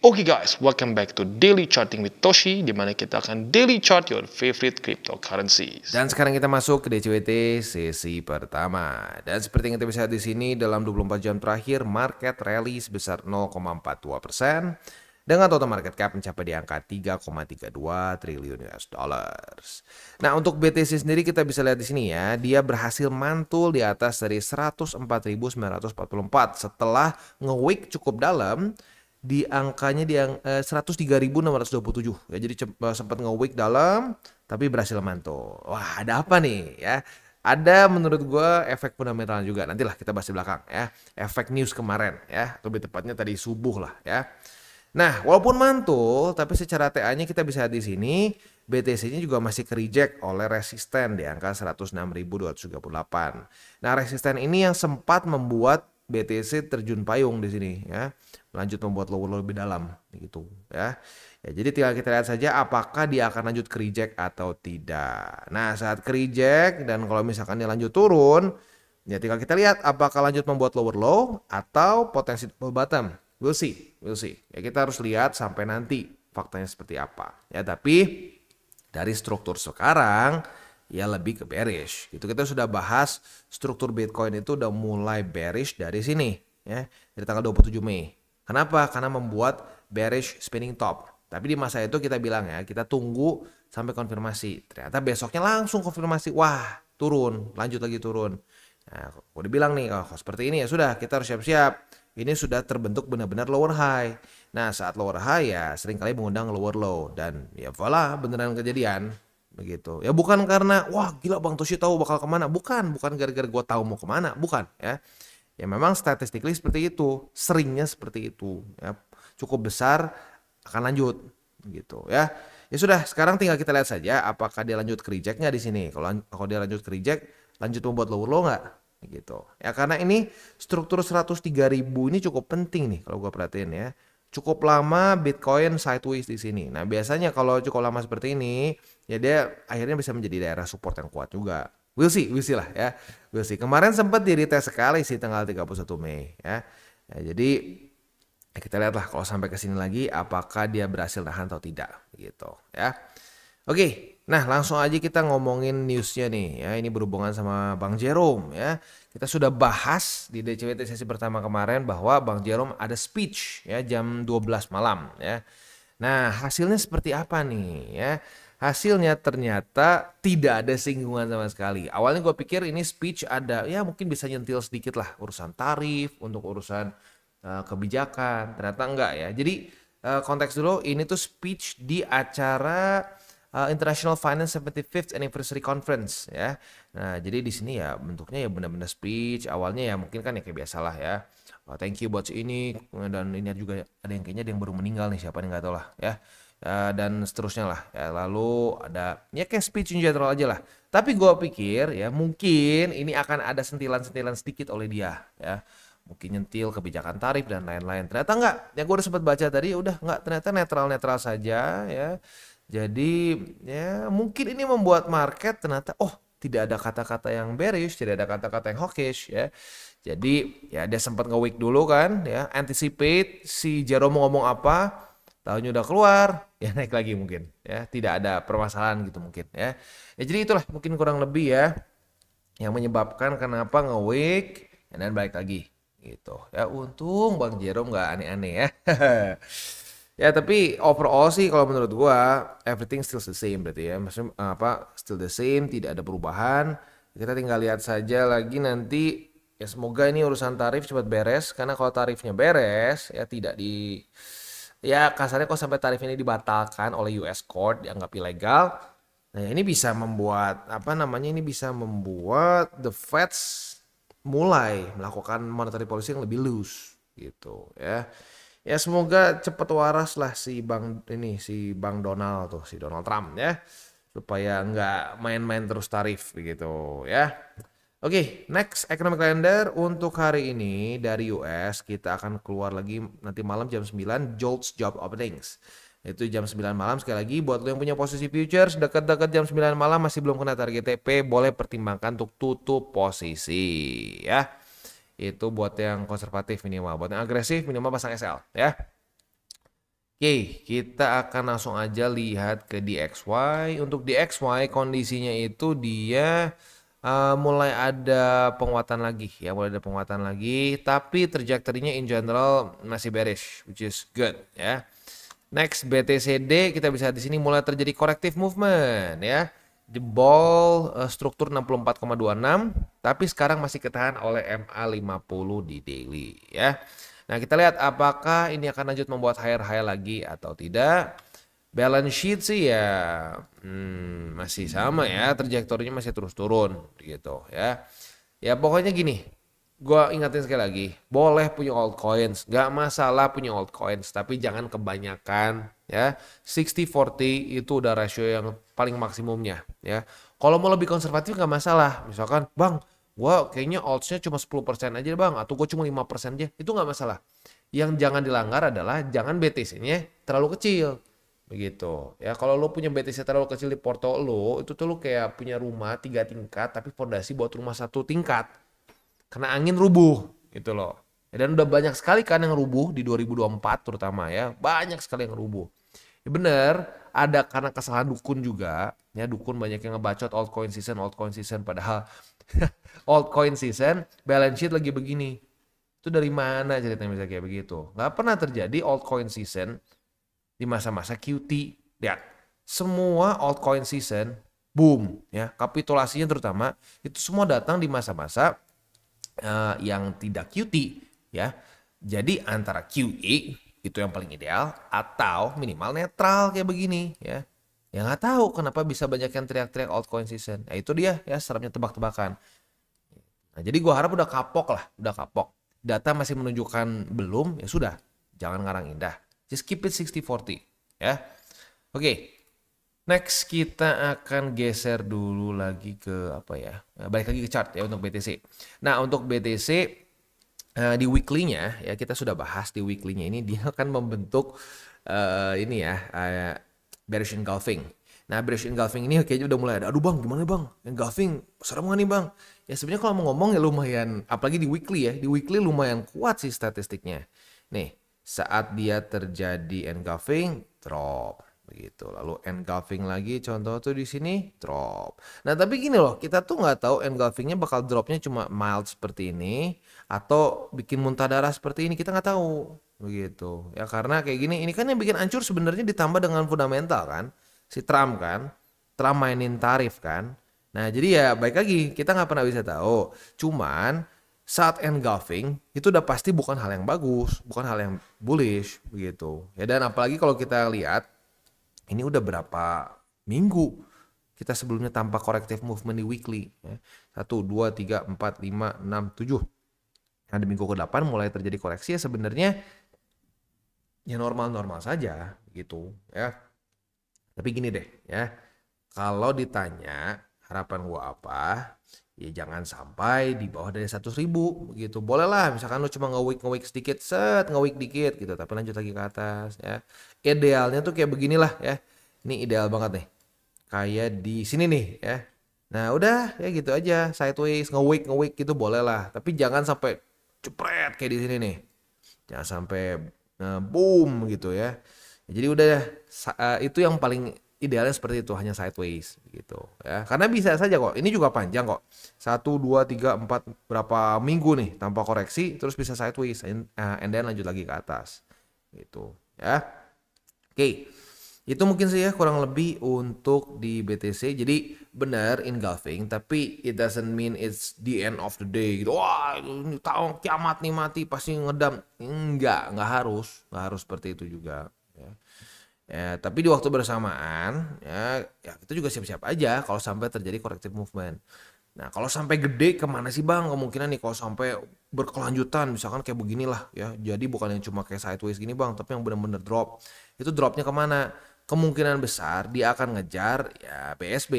Oke guys, welcome back to Daily Charting with Toshi, di mana kita akan daily chart your favorite cryptocurrencies. Dan sekarang kita masuk ke DCWT sesi pertama. Dan seperti yang kita bisa lihat di sini, dalam 24 jam terakhir market rally sebesar 0,42% dengan total market cap mencapai di angka 3,32 triliun US dollars. Nah, untuk BTC sendiri kita bisa lihat di sini ya, dia berhasil mantul di atas dari 104.944 setelah nge-wick cukup dalam di angkanya di 103.627 ya. Jadi sempat nge-wick dalam tapi berhasil mantul. Wah, ada apa nih ya? Ada menurut gue efek fundamental juga. Nantilah kita bahas di belakang ya. Efek news kemarin ya, lebih tepatnya tadi subuh lah ya. Nah, walaupun mantul tapi secara TA-nya kita bisa lihat di sini BTC-nya juga masih ke-reject oleh resisten di angka 106.238. Nah, resisten ini yang sempat membuat BTC terjun payung di sini ya, lanjut membuat lower lebih dalam gitu ya. Ya, jadi tinggal kita lihat saja apakah dia akan lanjut ke reject atau tidak. Nah, saat ke reject dan kalau misalkan dia lanjut turun, ya tinggal kita lihat apakah lanjut membuat lower low atau potensi double bottom. We'll see. Ya, kita harus lihat sampai nanti faktanya seperti apa. Ya, tapi dari struktur sekarang ya lebih ke bearish gitu. Kita sudah bahas struktur Bitcoin itu udah mulai bearish dari sini ya, dari tanggal 27 Mei. Kenapa? Karena membuat bearish spinning top. Tapi di masa itu kita bilang ya, kita tunggu sampai konfirmasi. Ternyata besoknya langsung konfirmasi, wah turun, lanjut lagi turun. Nah, udah bilang nih, oh seperti ini ya sudah, kita harus siap-siap. Ini sudah terbentuk benar-benar lower high. Nah, saat lower high ya seringkali mengundang lower low. Dan ya voila, beneran kejadian. Begitu ya, bukan karena wah gila Bang Toshi tahu bakal kemana, bukan gara-gara gue tahu mau kemana, bukan ya. Ya memang statistically seperti itu, seringnya seperti itu ya, cukup besar akan lanjut gitu ya. Ya sudah, sekarang tinggal kita lihat saja apakah dia lanjut ke reject-nya di sini. Kalau dia lanjut ke reject, lanjut membuat lower low nggak gitu ya, karena ini struktur 103.000 ini cukup penting nih kalau gue perhatiin ya. Cukup lama Bitcoin sideways di sini. Nah, biasanya kalau cukup lama seperti ini, ya dia akhirnya bisa menjadi daerah support yang kuat juga. We'll see lah ya. We'll see. Kemarin sempat di retest sekali sih tanggal 31 Mei ya. Ya, jadi ya kita lihatlah kalau sampai ke sini lagi apakah dia berhasil nahan atau tidak gitu ya. Oke, nah langsung aja kita ngomongin newsnya nih ya. Ini berhubungan sama Bang Jerome ya. Kita sudah bahas di DCWT sesi pertama kemarin bahwa Bang Jerome ada speech ya jam 12 malam ya. Nah, hasilnya seperti apa nih ya? Hasilnya ternyata tidak ada singgungan sama sekali. Awalnya gue pikir ini speech ada ya mungkin bisa nyentil sedikit lah urusan tarif untuk urusan kebijakan. Ternyata enggak ya. Jadi konteks dulu, ini tuh speech di acara International Finance 75th Anniversary Conference ya. Nah, jadi di sini ya bentuknya ya benar-benar speech. Awalnya ya mungkin kan ya kayak biasalah ya. Thank you buat ini, dan ini juga ada yang kayaknya ada yang baru meninggal nih, siapa nih nggak tahu lah ya. Dan seterusnya lah ya. Lalu ada ya kayak speech in general aja lah. Tapi gue pikir ya mungkin ini akan ada sentilan-sentilan sedikit oleh dia ya. Mungkin nyentil kebijakan tarif dan lain-lain. Ternyata enggak. Ya gue udah sempat baca tadi ya udah enggak, ternyata netral-netral saja ya. Jadi ya mungkin ini membuat market ternyata tidak ada kata-kata yang bearish, tidak ada kata-kata yang hawkish ya. Jadi ya dia sempat nge-wick dulu kan ya, anticipate si Jerome ngomong apa, tahunnya udah keluar, ya naik lagi mungkin ya, tidak ada permasalahan gitu mungkin ya. Ya jadi itulah mungkin kurang lebih ya yang menyebabkan kenapa nge-wick dan balik lagi gitu. Ya untung Bang Jerome nggak aneh-aneh ya. Ya tapi overall sih kalau menurut gua everything still the same berarti ya. Maksudnya still the same, tidak ada perubahan. Kita tinggal lihat saja lagi nanti ya, semoga ini urusan tarif cepat beres, karena kalau tarifnya beres ya tidak ya kasarnya kok sampai tarif ini dibatalkan oleh US Court dianggap ilegal. Nah, ini bisa membuat ini bisa membuat the Feds mulai melakukan monetary policy yang lebih loose gitu ya. Ya semoga cepat waras lah si Bang Donald tuh, si Donald Trump ya, supaya nggak main-main terus tarif begitu ya. Oke, next economic calendar untuk hari ini dari US kita akan keluar lagi nanti malam jam 9 JOLTS job openings. Itu jam 9 malam, sekali lagi buat lo yang punya posisi futures dekat-dekat jam 9 malam masih belum kena target TP, boleh pertimbangkan untuk tutup posisi ya. Itu buat yang konservatif minimal, buat yang agresif minimal pasang SL ya. Oke, kita akan langsung aja lihat ke DXY. Untuk DXY kondisinya itu dia mulai ada penguatan lagi ya, mulai ada penguatan lagi. Tapi trajectory-nya in general masih bearish, which is good ya. Next BTCD kita bisa di sini mulai terjadi corrective movement ya. Jebol struktur 64,26 tapi sekarang masih ketahan oleh MA50 di daily ya. Nah, kita lihat apakah ini akan lanjut membuat higher lagi atau tidak. Balance sheet sih ya masih sama ya, trajektorinya masih terus turun gitu ya. Ya pokoknya gini, gua ingatin sekali lagi, boleh punya altcoins, nggak masalah punya altcoins, tapi jangan kebanyakan ya. 60-40 itu udah rasio yang paling maksimumnya ya. Kalau mau lebih konservatif nggak masalah, misalkan bang, gua kayaknya altsnya cuma 10% aja bang, atau gua cuma 5% aja, itu nggak masalah. Yang jangan dilanggar adalah jangan BTC-nya terlalu kecil. Begitu ya, kalau lo punya BTC terlalu kecil di porto lo, itu tuh lo kayak punya rumah 3 tingkat tapi fondasi buat rumah 1 tingkat, kena angin rubuh gitu loh. Ya, dan udah banyak sekali kan yang rubuh di 2024 terutama ya, banyak sekali yang rubuh. Ya bener, ada karena kesalahan dukun juga ya, dukun banyak yang ngebacot altcoin season padahal altcoin season balance sheet lagi begini. Itu dari mana ceritanya bisa kayak begitu? Nggak pernah terjadi altcoin season di masa-masa QT. Lihat, semua altcoin season boom ya, kapitulasinya terutama itu semua datang di masa-masa yang tidak QT ya. Jadi antara QE itu yang paling ideal atau minimal netral kayak begini ya. Ya nggak tahu kenapa bisa banyak yang teriak-teriak altcoin season. Nah itu dia ya, serapnya tebak-tebakan. Nah jadi gua harap udah kapok lah, udah kapok. Data masih menunjukkan belum, ya sudah, jangan ngarang indah. Just keep it 60-40 ya. Oke. Next kita akan geser dulu lagi ke apa ya? Balik lagi ke chart ya untuk BTC. Nah, untuk BTC di weekly-nya ya, kita sudah bahas di weekly-nya ini dia akan membentuk ini ya, bearish engulfing. Nah, bearish engulfing ini kayaknya udah mulai ada. Aduh bang, gimana bang? Engulfing, serem gak nih bang? Ya sebenarnya kalau mau ngomong ya lumayan, apalagi di weekly ya. Di weekly lumayan kuat sih statistiknya. Nih, saat dia terjadi engulfing, drop begitu. Lalu engulfing lagi, contoh tuh di sini drop. Nah tapi gini loh, kita tuh nggak tahu engulfingnya bakal dropnya cuma mild seperti ini atau bikin muntah darah seperti ini, kita nggak tahu begitu ya. Karena kayak gini, ini kan yang bikin hancur sebenarnya ditambah dengan fundamental kan, si Trump kan, Trump mainin tarif kan. Nah jadi ya baik lagi, kita nggak pernah bisa tahu. Cuman saat engulfing itu udah pasti bukan hal yang bagus, bukan hal yang bullish begitu ya. Dan apalagi kalau kita lihat ini udah berapa minggu kita sebelumnya tanpa corrective movement di weekly ya. 1, 2, 3, 4, 5, 6, 7. Nah di minggu ke-8 mulai terjadi koreksi ya, sebenarnya ya normal-normal saja gitu ya. Tapi gini deh ya, kalau ditanya harapan gua apa, ya jangan sampai di bawah dari 100.000 gitu. Boleh lah misalkan lu cuma nge-wick sedikit, nge-wick dikit gitu, tapi lanjut lagi ke atas ya. Idealnya tuh kayak beginilah ya. Ini ideal banget nih. Kayak di sini nih ya. Nah udah ya gitu aja, sideways, nge-wick gitu boleh lah. Tapi jangan sampai cepret kayak di sini nih. Jangan sampai boom gitu ya. Jadi udah itu yang paling idealnya seperti itu, hanya sideways gitu ya. Karena bisa saja kok. Ini juga panjang kok. 1 2 3 4 berapa minggu nih tanpa koreksi terus bisa sideways and then lanjut lagi ke atas. Gitu ya. Oke. Itu mungkin sih ya kurang lebih untuk di BTC. Jadi benar engulfing, tapi it doesn't mean it's the end of the day gitu. Wah, ini tahun kiamat nih, mati pasti ngedam. Enggak harus seperti itu juga ya. Ya, tapi di waktu bersamaan ya kita juga siap-siap aja kalau sampai terjadi corrective movement. Nah, kalau sampai gede kemana sih bang kemungkinan nih kalau sampai berkelanjutan misalkan kayak beginilah ya. Jadi bukan yang cuma kayak sideways gini bang, tapi yang benar-benar drop. Itu dropnya kemana? Kemungkinan besar dia akan ngejar ya BSB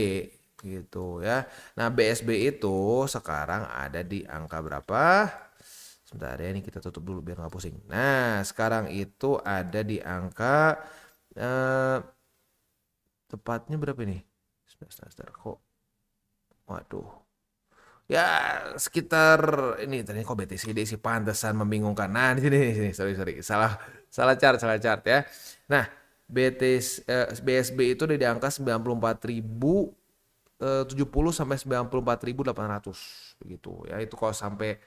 gitu ya. Nah BSB itu sekarang ada di angka berapa? Sebentar ya, ini kita tutup dulu biar nggak pusing. Nah sekarang itu ada di angka tepatnya berapa nih? Sebentar kok. Waduh. Ya sekitar ini tadi kok BTCD sih pantesan membingungkan. Nah di sini sorry salah chart ya. Nah, BSB itu udah di angka 94.070 sampai 94.800 begitu ya. Itu kalau sampai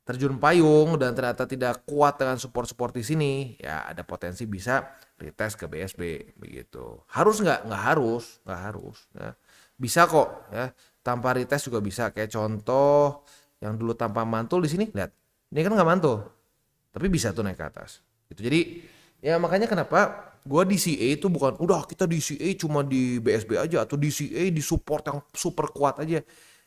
terjun payung dan ternyata tidak kuat dengan support-support di sini, ya ada potensi bisa retest ke BSB begitu. Harus nggak? Nggak harus. Ya. Bisa kok ya, tanpa retest juga bisa. Kayak contoh yang dulu tanpa mantul di sini, lihat, ini kan nggak mantul, tapi bisa tuh naik ke atas. Gitu. Jadi ya makanya kenapa gua di CA itu bukan udah kita di CA cuma di BSB aja atau di CA di support yang super kuat aja.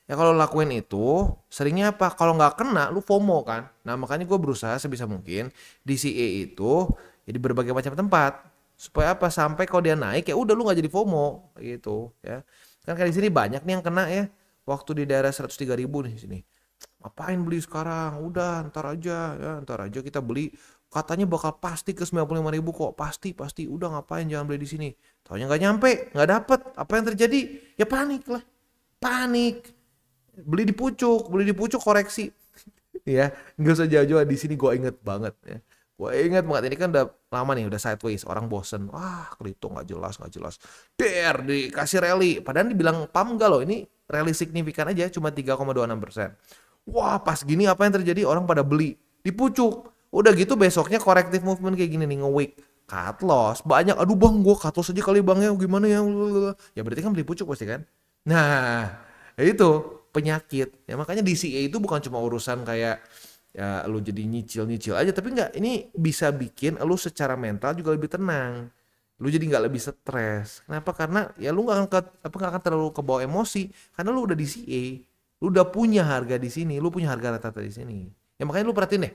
Ya kalau lakuin itu, seringnya apa? Kalau nggak kena, lu FOMO kan. Nah makanya gue berusaha sebisa mungkin di CA itu ya di berbagai macam tempat. Supaya apa? Sampai kalau dia naik ya udah lu nggak jadi FOMO gitu ya. Kan kayak di sini banyak nih yang kena ya. Waktu di daerah 103.000 nih sini. Ngapain beli sekarang? Udah ntar aja kita beli. Katanya bakal pasti ke 95.000 kok. Pasti. Udah ngapain jangan beli di sini. Taunya nggak nyampe, nggak dapet. Apa yang terjadi? Ya panik lah. Panik. Beli di pucuk koreksi ya, nggak usah jauh-jauh di sini. Gue inget banget ya, gue inget banget ini kan udah lama nih, udah sideways, orang bosen, kripto nggak jelas dikasih rally, padahal dibilang pam enggak loh, ini rally signifikan aja cuma 3,26%. Wah pas gini apa yang terjadi, orang pada beli di pucuk, udah gitu besoknya korektif movement kayak gini nih, nge-wick cut loss banyak. Aduh bang, gue cut loss aja kali bang ya, gimana ya, ya berarti kan beli pucuk pasti kan. Nah itu penyakit ya, makanya DCA itu bukan cuma urusan kayak ya lu jadi nyicil aja, tapi enggak, ini bisa bikin lu secara mental juga lebih tenang, lu jadi nggak lebih stres. Kenapa? Karena ya lu nggak akan terlalu kebawa emosi karena lu udah DCA, lu udah punya harga di sini, lu punya harga rata-rata di sini. Ya makanya lu perhatiin deh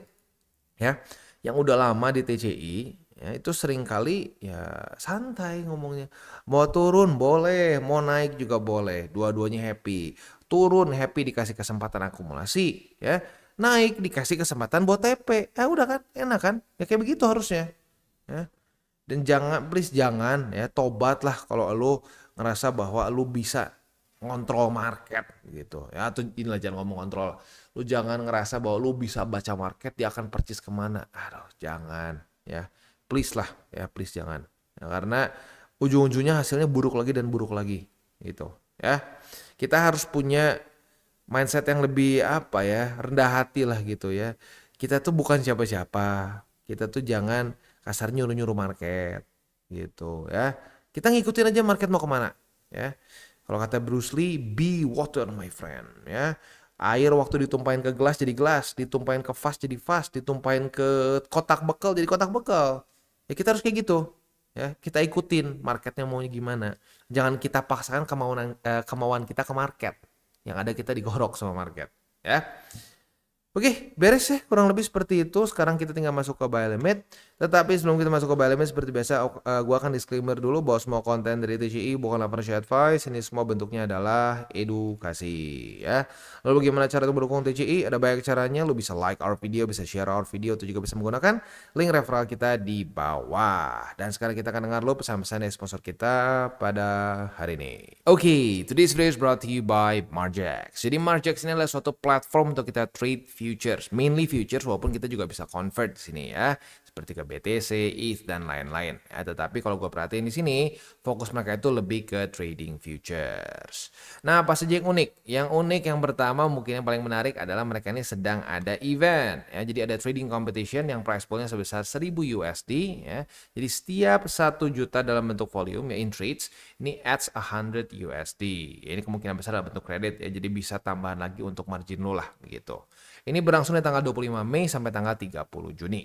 ya, yang udah lama di TCI ya itu sering kali ya santai ngomongnya, mau turun boleh, mau naik juga boleh, dua-duanya happy. Turun happy dikasih kesempatan akumulasi ya, naik dikasih kesempatan buat TP, ya udah kan enak kan, ya kayak begitu harusnya ya. Dan jangan, please jangan ya, tobatlah kalau lu ngerasa bahwa lu bisa ngontrol market gitu ya, atau inilah jangan ngomong kontrol, lu jangan ngerasa bahwa lu bisa baca market dia akan percis kemana. Aduh jangan ya, please lah ya, please jangan ya, karena ujung-ujungnya hasilnya buruk lagi dan buruk lagi gitu ya. Kita harus punya mindset yang lebih apa ya, rendah hati lah gitu ya. Kita tuh bukan siapa-siapa, kita tuh jangan kasar nyuruh-nyuruh market gitu ya. Kita ngikutin aja market mau kemana ya. Kalau kata Bruce Lee, be water my friend ya. Air waktu ditumpahin ke gelas jadi gelas, ditumpahin ke vas jadi vas, ditumpahin ke kotak bekal jadi kotak bekal. Ya kita harus kayak gitu. Ya, kita ikutin marketnya maunya gimana. Jangan kita paksakan kemauan kita ke market. Yang ada kita digorok sama market. Ya. Oke, beres ya, kurang lebih seperti itu. Sekarang kita tinggal masuk ke buy limit. Tetapi sebelum kita masuk ke buy limit, seperti biasa, gua akan disclaimer dulu bahwa semua konten dari TCI bukanlah financial advice. Ini semua bentuknya adalah edukasi ya. Lalu bagaimana cara untuk mendukung TCI? Ada banyak caranya. Lu bisa like our video, bisa share our video, atau juga bisa menggunakan link referral kita di bawah. Dan sekarang kita akan dengar lo pesan-pesan dari sponsor kita pada hari ini. Oke, today's video is brought to you by Margex. Jadi Margex ini adalah suatu platform untuk kita trade futures, mainly futures, walaupun kita juga bisa convert di sini ya, seperti ke BTC, ETH dan lain-lain. Ya, tetapi kalau gue perhatiin di sini, fokus mereka itu lebih ke trading futures. Nah, apa saja yang unik? Yang unik yang pertama mungkin yang paling menarik adalah mereka ini sedang ada event. Ya, jadi ada trading competition yang price poolnya sebesar 1000 USD. Ya, jadi setiap 1 juta dalam bentuk volume ya in trades ini adds 100 USD. Ya, ini kemungkinan besar dalam bentuk kredit ya, jadi bisa tambahan lagi untuk margin lo lah begitu. Ini berlangsung dari tanggal 25 Mei sampai tanggal 30 Juni.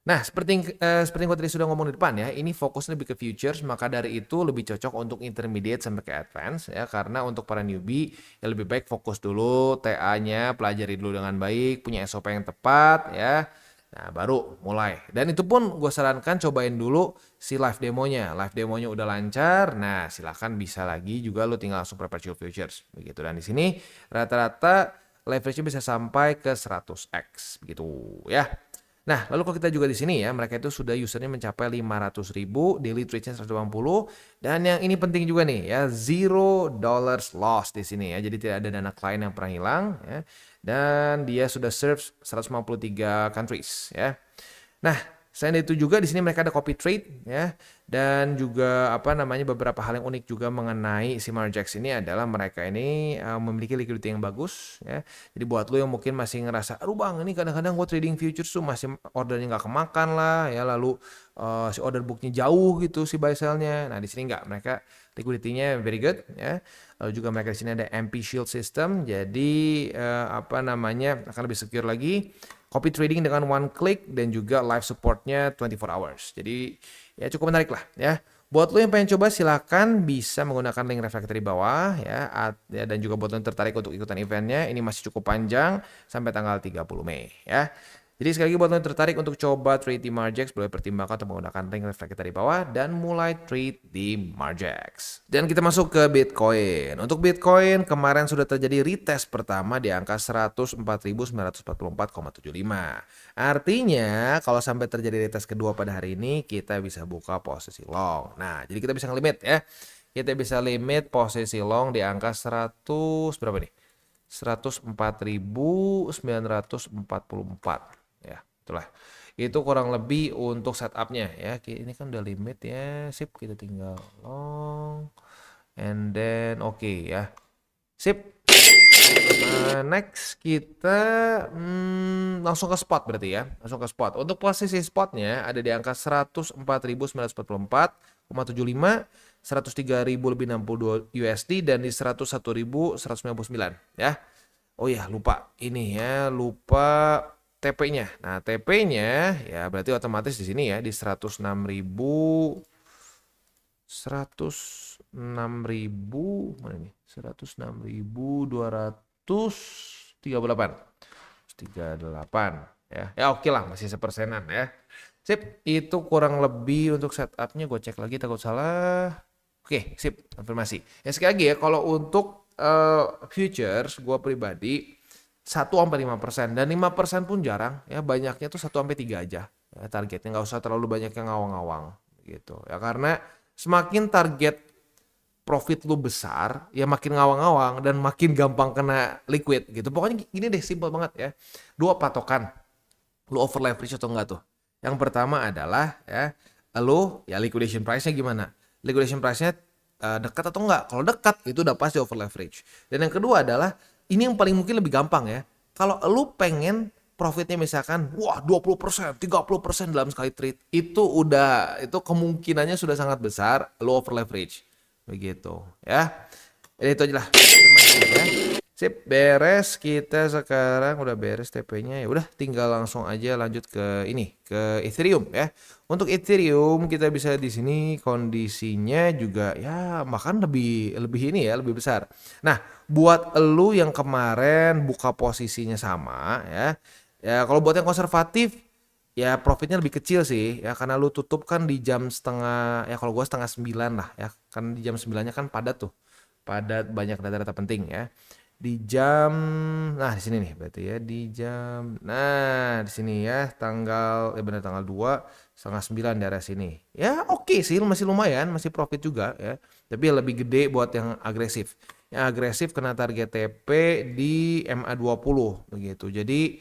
Nah, seperti yang gue tadi sudah ngomong di depan ya, ini fokusnya lebih ke futures, maka dari itu lebih cocok untuk intermediate sampai ke advance ya, karena untuk para newbie ya lebih baik fokus dulu TA-nya, pelajari dulu dengan baik, punya SOP yang tepat ya. Nah, baru mulai. Dan itu pun gue sarankan cobain dulu si live demonya. Live demonya udah lancar, nah silahkan bisa lagi juga lo tinggal langsung perpetual futures begitu. Dan di sini rata-rata leverage-nya bisa sampai ke 100x begitu ya. Nah, lalu kalau kita juga di sini ya, mereka itu sudah usernya mencapai 500.000, daily trade-nya 180, dan yang ini penting juga nih ya, $0 loss di sini ya. Jadi tidak ada dana klien yang pernah hilang ya. Dan dia sudah serve 153 countries ya. Nah, Selain itu juga di sini mereka ada copy trade ya, dan juga beberapa hal yang unik juga mengenai si Margex ini adalah mereka ini memiliki liquidity yang bagus ya. Jadi buat lo yang mungkin masih ngerasa, aduh bang ini kadang-kadang gue trading futures tuh masih ordernya nggak kemakan lah ya, lalu si order booknya jauh gitu si buy sell-nya. Nah di sini nggak, mereka liquidity-nya very good ya. Lalu juga mereka di sini ada MP Shield system, jadi akan lebih secure lagi. Copy trading dengan one click dan juga live supportnya 24 hours. Jadi ya cukup menarik lah ya. Buat lo yang pengen coba silakan bisa menggunakan link reflector di bawah ya, dan juga buat lo yang tertarik untuk ikutan eventnya, ini masih cukup panjang sampai tanggal 30 Mei ya. Jadi sekali lagi buat lo yang tertarik untuk coba trade di Margex, boleh pertimbangkan untuk menggunakan link reflector di bawah dan mulai trade di Margex. Dan kita masuk ke Bitcoin. Untuk Bitcoin kemarin sudah terjadi retest pertama di angka 104.944,75. Artinya kalau sampai terjadi retest kedua pada hari ini, kita bisa buka posisi long. Nah, jadi kita bisa ngelimit ya. Kita bisa limit posisi long di angka 100 berapa nih? 104.944. Ya, itulah. Itu kurang lebih untuk setupnya ya. Ini kan udah limit ya. Sip, kita tinggal long. And then oke ya. Sip. Next kita langsung ke spot berarti ya. Langsung ke spot. Untuk posisi spotnya ada di angka 104.944,75, 103.062 USD dan di 101.199 ya. Oh ya, lupa ini ya, lupa TP-nya. Nah, TP-nya ya berarti otomatis di sini ya di 106.000 mana nih? 106.238 ya. Ya oke lah, masih 1%-an ya. Sip, itu kurang lebih untuk setupnya. Gue cek lagi takut salah. Oke, sip, konfirmasi. Ya sekali lagi ya, kalau untuk futures gue pribadi 1-5% dan 5% pun jarang ya, banyaknya tuh 1-3 aja ya, targetnya nggak usah terlalu banyak yang ngawang-ngawang gitu ya, karena semakin target profit lu besar ya makin ngawang-ngawang dan makin gampang kena liquid gitu. Pokoknya gini deh, simple banget ya, dua patokan lu over leverage atau enggak tuh. Yang pertama adalah ya lu ya liquidation price-nya gimana, liquidation price-nya dekat atau enggak. Kalau dekat itu udah pasti over leverage. Dan yang kedua adalah ini yang paling mungkin lebih gampang ya. Kalau lu pengen profitnya misalkan wah 20%, 30% dalam sekali trade, itu kemungkinannya sudah sangat besar lu over leverage. Begitu ya. Jadi itu aja lah. Terima kasih ya. Sip, beres. Kita sekarang udah beres TP-nya. Ya udah tinggal langsung aja lanjut ke ke Ethereum ya. Untuk Ethereum kita bisa di sini kondisinya juga ya bahkan lebih lebih besar. Nah, buat elu yang kemarin buka posisinya sama ya. Ya kalau buat yang konservatif ya profitnya lebih kecil sih ya, karena lu tutup kan di jam setengah ya, kalau gua setengah 9 lah ya. Kan di jam 9-nya kan padat tuh. Padat, banyak data-data penting ya. Di jam di sini nih berarti ya, di jam di sini ya tanggal tanggal 2 setengah 9 daerah sini ya. Oke sih, masih lumayan, masih profit juga ya, tapi lebih gede buat yang agresif. Yang agresif kena target TP di MA20 begitu. Jadi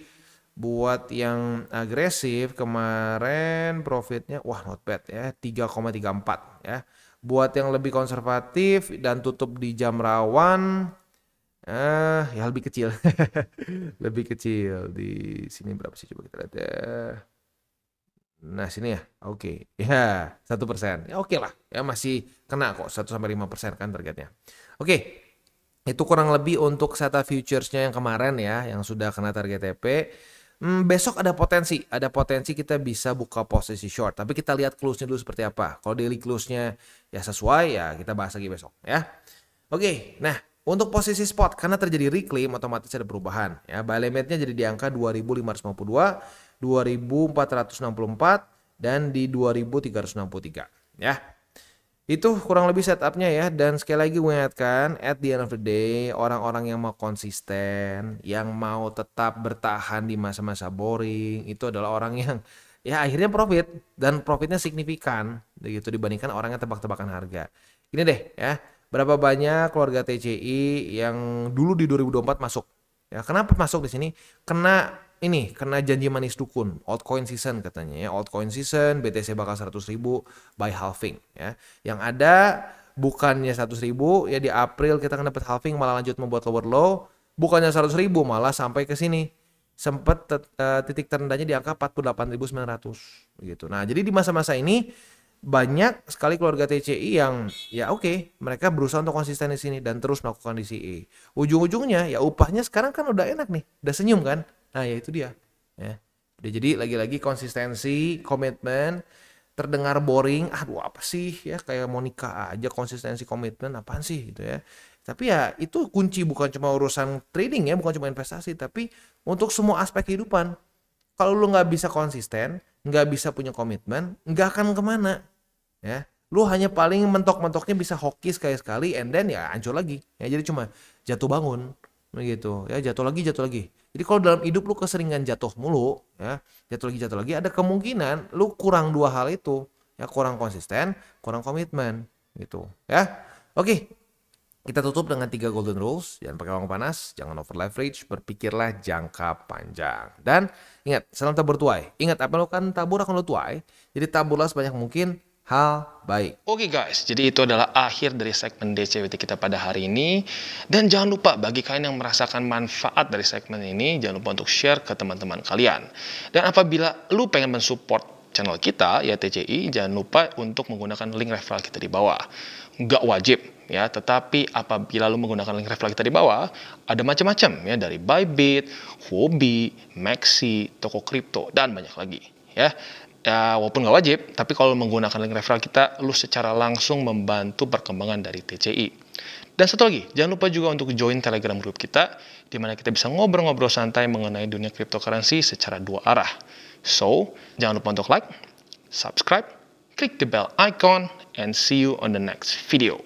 buat yang agresif kemarin profitnya wah not bad ya, 3,34 ya. Buat yang lebih konservatif dan tutup di jam rawan ya lebih kecil. Lebih kecil. Di sini berapa sih, coba kita lihat ya. Nah sini ya, oke ya 1%. Ya oke lah ya, masih kena kok 1-5% kan targetnya. Oke, itu kurang lebih untuk SATA futuresnya yang kemarin ya, yang sudah kena target TP. Besok ada potensi kita bisa buka posisi short, tapi kita lihat close-nya dulu seperti apa. Kalau daily close-nya ya sesuai ya kita bahas lagi besok ya. Oke, nah untuk posisi spot karena terjadi reclaim otomatis ada perubahan ya. Buy limitnya jadi di angka 2552, 2464 dan di 2363 ya. Itu kurang lebih setupnya ya. Dan sekali lagi gue ingatkan, at the end of the day, orang-orang yang mau konsisten, yang mau tetap bertahan di masa-masa boring, itu adalah orang yang ya akhirnya profit, dan profitnya signifikan begitu dibandingkan orang yang tebak-tebakan harga. Ini deh ya, berapa banyak keluarga TCI yang dulu di 2024 masuk. Ya, kenapa masuk di sini? Kena ini, kena janji manis dukun, altcoin season katanya ya. Altcoin season, BTC bakal 100.000 by halving ya. Yang ada bukannya 100.000 ya, di April kita akan dapat halving malah lanjut membuat lower low, bukannya 100.000 malah sampai ke sini. Sempat titik terendahnya di angka 48.900 gitu. Nah, jadi di masa-masa ini banyak sekali keluarga TCI yang ya oke, mereka berusaha untuk konsisten di sini dan terus melakukan DCA. Ujung-ujungnya ya upahnya sekarang kan udah enak nih, udah senyum kan. Nah, ya itu dia ya. Jadi lagi-lagi konsistensi, komitmen. Terdengar boring, aduh apa sih ya, kayak mau nikah aja konsistensi komitmen apaan sih gitu ya. Tapi ya itu kunci, bukan cuma urusan trading ya, bukan cuma investasi, tapi untuk semua aspek kehidupan. Kalau lu nggak bisa konsisten, nggak bisa punya komitmen, nggak akan kemana ya. Lu hanya paling mentok-mentoknya bisa hoki sekali-sekali and then ya hancur lagi ya. Jadi cuma jatuh bangun begitu ya, jatuh lagi. Jadi kalau dalam hidup lu keseringan jatuh mulu ya, jatuh lagi, ada kemungkinan lu kurang dua hal itu ya, kurang konsisten, kurang komitmen gitu ya. Oke, kita tutup dengan 3 golden rules. Jangan pakai uang panas, jangan over leverage, berpikirlah jangka panjang. Dan ingat, salam tabur tuai. Ingat, apa lo kan tabur akan lo tuai. Jadi taburlah sebanyak mungkin hal baik. Oke guys, jadi itu adalah akhir dari segmen DCWT kita pada hari ini. Dan jangan lupa bagi kalian yang merasakan manfaat dari segmen ini, jangan lupa untuk share ke teman-teman kalian. Dan apabila lu pengen mensupport channel kita, ya TCI, jangan lupa untuk menggunakan link referral kita di bawah. Nggak wajib ya, tetapi apabila lu menggunakan link referral kita di bawah, ada macam-macam ya, dari Bybit, Huobi, Maxi, toko kripto, dan banyak lagi ya. Ya, walaupun nggak wajib, tapi kalau menggunakan link referral kita, lu secara langsung membantu perkembangan dari TCI. Dan satu lagi, jangan lupa juga untuk join Telegram group kita, di mana kita bisa ngobrol-ngobrol santai mengenai dunia cryptocurrency secara dua arah. So, jangan lupa untuk like, subscribe, klik the bell icon, and see you on the next video.